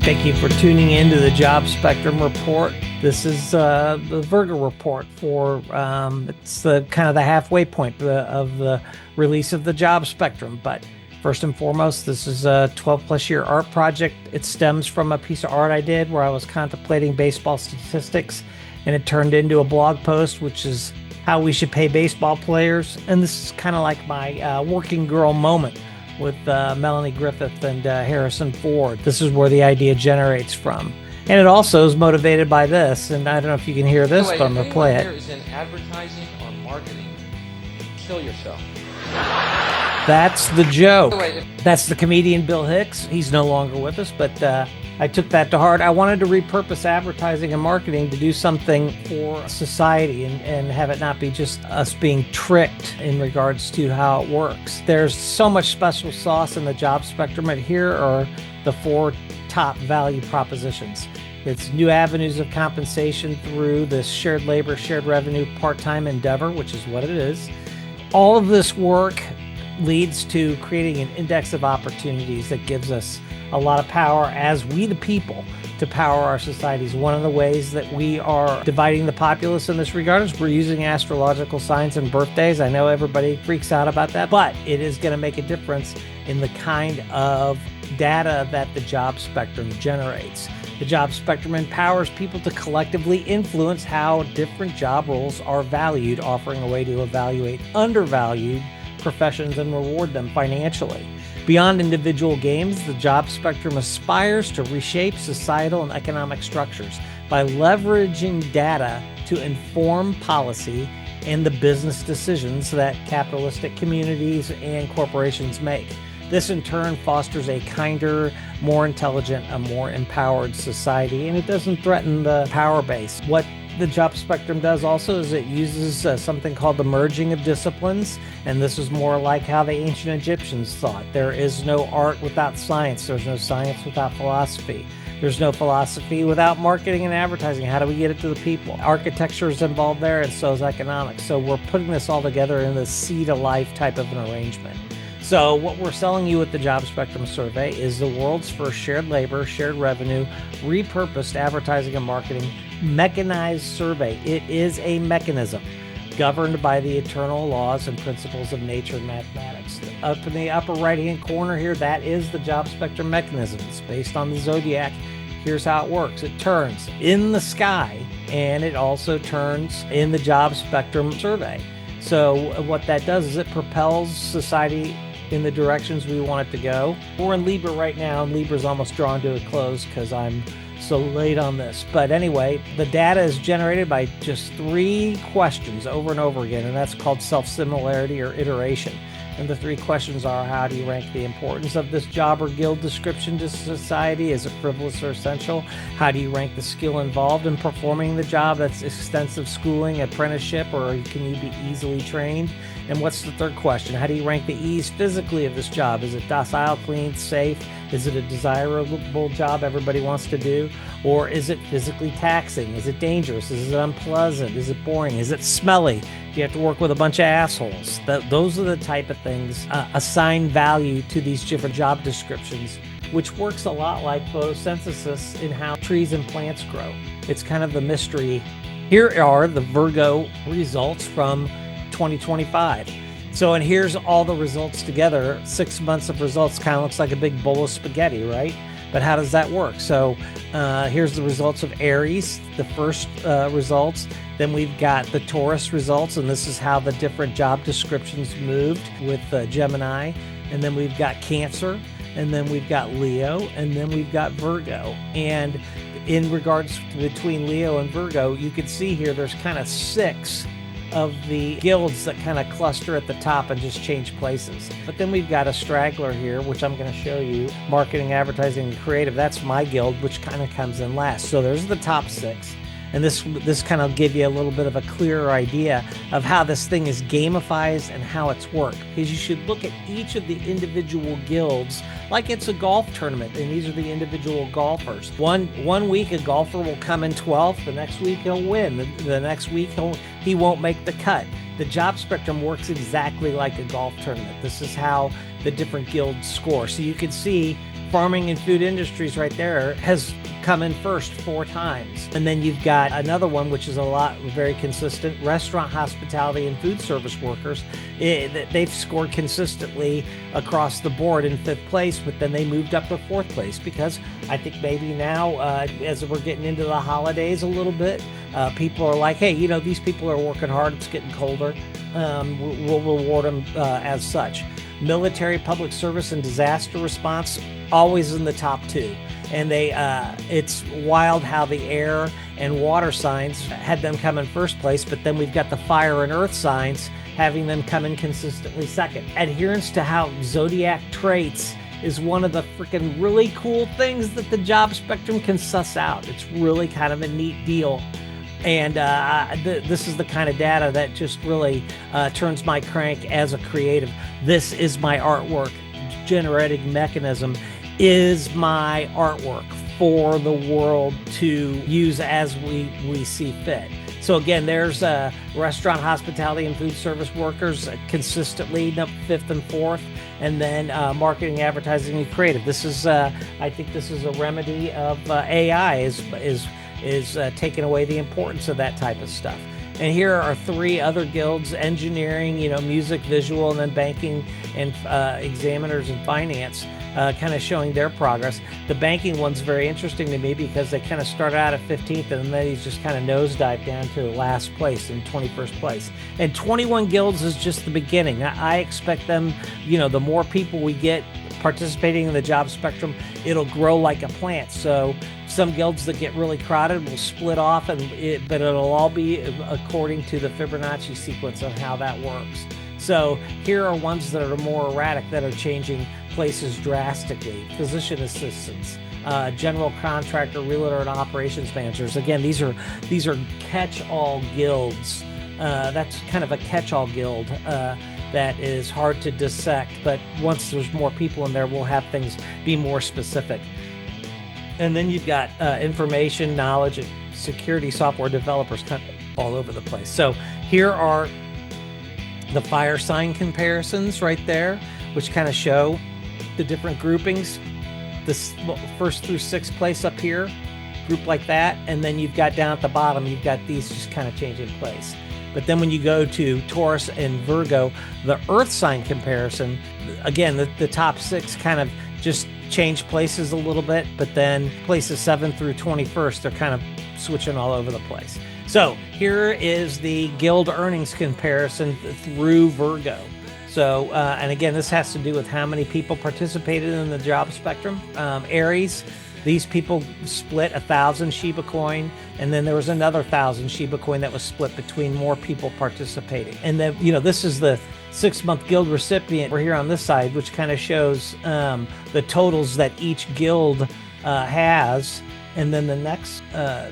Thank you for tuning in to the Job Spectrum Report. This is the Virgo Report for, it's the kind of the halfway point of the release of the Job Spectrum. But first and foremost, this is a 12 plus year art project. It stems from a piece of art I did where I was contemplating baseball statistics, and it turned into a blog post, which is how we should pay baseball players. And this is kind of like my working girl moment with Melanie Griffith and Harrison Ford. This is where the idea generates from. And it also is motivated by this, and I don't know if you can hear this, but I'm going to play it. If anyone here is in advertising or marketing, kill yourself. That's the joke. That's the comedian Bill Hicks. He's no longer with us, but I took that to heart. I wanted to repurpose advertising and marketing to do something for society and have it not be just us being tricked in regards to how it works. There's so much special sauce in the job spectrum, and here are the 4 top value propositions. It's new avenues of compensation through this shared labor, shared revenue, part-time endeavor, which is what it is. All of this work leads to creating an index of opportunities that gives us a lot of power as we the people to power our societies. One of the ways that we are dividing the populace in this regard is we're using astrological signs and birthdays. I know everybody freaks out about that, but it is going to make a difference in the kind of data that the job spectrum generates. The job spectrum empowers people to collectively influence how different job roles are valued, offering a way to evaluate undervalued professions and reward them financially. Beyond individual gains, the job spectrum aspires to reshape societal and economic structures by leveraging data to inform policy and the business decisions that capitalistic communities and corporations make. This in turn fosters a kinder, more intelligent, a more empowered society, and it doesn't threaten the power base. What the job spectrum does also is it uses something called the merging of disciplines, and this is more like how the ancient Egyptians thought. There is no art without science. There's no science without philosophy. There's no philosophy without marketing and advertising. How do we get it to the people? Architecture is involved there, and so is economics. So we're putting this all together in the seed-to-life type of an arrangement. So what we're selling you with the Job Spectrum survey is the world's first shared labor, shared revenue, repurposed advertising and marketing mechanized survey. It is a mechanism governed by the eternal laws and principles of nature and mathematics. Up in the upper right-hand corner here, that is the Job Spectrum mechanism. It's based on the zodiac. Here's how it works. It turns in the sky, and it also turns in the Job Spectrum survey. So what that does is it propels society in the directions we want it to go. We're in Libra right now, and Libra's almost drawn to a close because I'm so late on this. But anyway, the data is generated by just 3 questions over and over again, and that's called self-similarity or iteration. And the 3 questions are: how do you rank the importance of this job or guild description to society? Is it frivolous or essential? How do you rank the skill involved in performing the job? That's extensive schooling, apprenticeship, or can you be easily trained? And what's the 3rd question? How do you rank the ease physically of this job? Is it docile, clean, safe? Is it a desirable job everybody wants to do? Or is it physically taxing? Is it dangerous? Is it unpleasant? Is it boring? Is it smelly? Do you have to work with a bunch of assholes? Those are the type of things assign value to these different job descriptions, which works a lot like photosynthesis in how trees and plants grow. It's kind of the mystery. Here are the Virgo results from 2025. So, and here's all the results together. 6 months of results kind of looks like a big bowl of spaghetti, right? But how does that work? So here's the results of Aries, the first results. Then we've got the Taurus results, and this is how the different job descriptions moved with Gemini. And then we've got Cancer, and then we've got Leo, and then we've got Virgo. And in regards to between Leo and Virgo, you can see here there's kind of 6 of the guilds that kind of cluster at the top and just change places. But then we've got a straggler here, which I'm going to show you, marketing, advertising, and creative. That's my guild, which kind of comes in last. So there's the top 6. And this kind of give you a little bit of a clearer idea of how this thing is gamified and how it's worked. Because you should look at each of the individual guilds like it's a golf tournament, and these are the individual golfers. One week a golfer will come in 12th, the next week he'll win, the next week he won't make the cut. The job spectrum works exactly like a golf tournament. This is how the different guilds score. So you can see Farming and food industries right there has come in first 4 times. And then you've got another one, which is very consistent, restaurant, hospitality, and food service workers. They've scored consistently across the board in 5th place, but then they moved up to 4th place because I think maybe now, as we're getting into the holidays a little bit, people are like, hey, these people are working hard. It's getting colder. We'll reward them as such. Military, public service, and disaster response, always in the top 2. And it's wild how the air and water signs had them come in first place, but then we've got the fire and earth signs having them come in consistently second. Adherence to how zodiac traits is one of the freaking really cool things that the job spectrum can suss out. It's really kind of a neat deal. And this is the kind of data that just really turns my crank as a creative. This is my artwork. Generating mechanism is my artwork for the world to use as we see fit. So again, there's restaurant, hospitality, and food service workers consistently 5th and 4th, and then marketing, advertising, and creative. This is, I think, this is a remedy of AI is taking away the importance of that type of stuff. And here are 3 other guilds: engineering, music, visual, and then banking and examiners and finance, kind of showing their progress. The banking one's very interesting to me because they kind of started out at 15th and then he's just kind of nosedived down to last place in 21st place. And 21 guilds is just the beginning. I expect them, the more people we get participating in the job spectrum, it'll grow like a plant. So some guilds that get really crowded will split off, but it'll all be according to the Fibonacci sequence of how that works. So here are ones that are more erratic, that are changing places drastically. Physician assistants, general contractor, realtor, and operations managers. Again, these are catch-all guilds. That's kind of a catch-all guild that is hard to dissect, but once there's more people in there, we'll have things be more specific. And then you've got information, knowledge, and security software developers kind of all over the place. So here are the fire sign comparisons right there, which kind of show the different groupings. This 1st through 6th place up here, group like that, and then you've got down at the bottom, you've got these just kind of changing place. But then when you go to Taurus and Virgo, the earth sign comparison, again, the top 6 kind of just change places a little bit, but then places 7 through 21st, they're kind of switching all over the place. So here is the guild earnings comparison through Virgo. So, and again, this has to do with how many people participated in the job spectrum. Aries, these people split 1,000 Shiba coin, and then there was another 1,000 Shiba coin that was split between more people participating. And then, this is the 6-month guild recipient. We're here on this side, which kind of shows the totals that each guild has. And then the next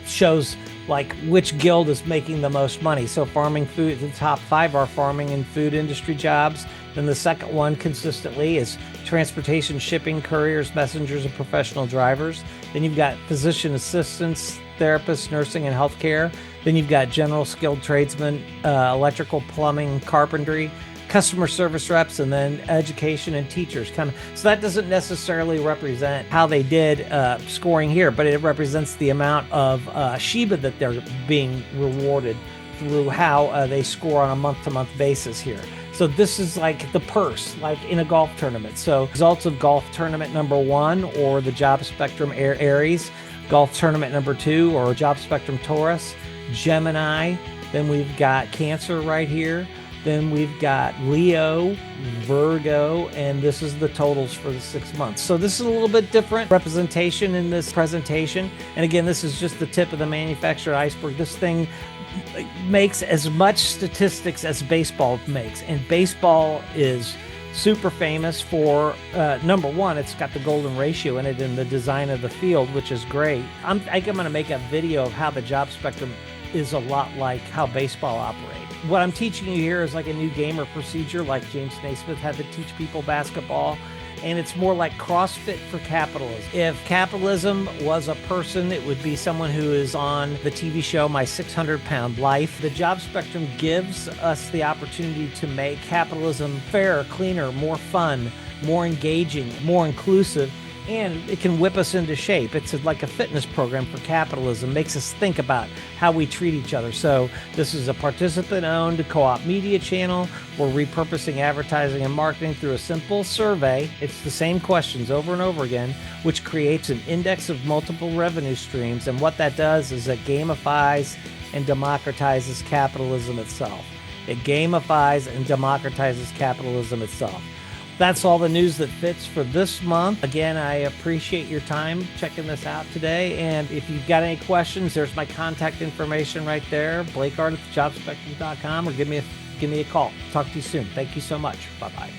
shows like which guild is making the most money. So farming, food, the top 5 are farming and food industry jobs. Then the second one consistently is transportation, shipping, couriers, messengers, and professional drivers. Then you've got physician assistants, therapists, nursing, and healthcare. Then you've got general skilled tradesmen, electrical, plumbing, carpentry, customer service reps, and then education and teachers. So that doesn't necessarily represent how they did scoring here, but it represents the amount of Shiba that they're being rewarded through how they score on a month-to-month basis here. So this is like the purse, like in a golf tournament. So results of golf tournament number 1 or the job spectrum Aries, golf tournament number 2 or job spectrum Taurus, Gemini. Then we've got Cancer right here. Then we've got Leo, Virgo, and this is the totals for the 6 months. So this is a little bit different representation in this presentation. And again, this is just the tip of the manufactured iceberg. This thing makes as much statistics as baseball makes. And baseball is super famous for, number 1, it's got the golden ratio in it in the design of the field, which is great. I think I'm going to make a video of how the job spectrum is a lot like how baseball operates. What I'm teaching you here is like a new gamer procedure, like James Naismith had to teach people basketball. And it's more like CrossFit for capitalism. If capitalism was a person, it would be someone who is on the TV show My 600-Pound Life. The job spectrum gives us the opportunity to make capitalism fairer, cleaner, more fun, more engaging, more inclusive, And it can whip us into shape. It's like a fitness program for capitalism, makes us think about how we treat each other. So this is a participant-owned co-op media channel. We're repurposing advertising and marketing through a simple survey. It's the same questions over and over again, which creates an index of multiple revenue streams. And what that does is it gamifies and democratizes capitalism itself. It gamifies and democratizes capitalism itself. That's all the news that fits for this month. Again, I appreciate your time checking this out today. And if you've got any questions, there's my contact information right there, blakehart@thejobspectrum.com, or give me a call. Talk to you soon. Thank you so much. Bye-bye.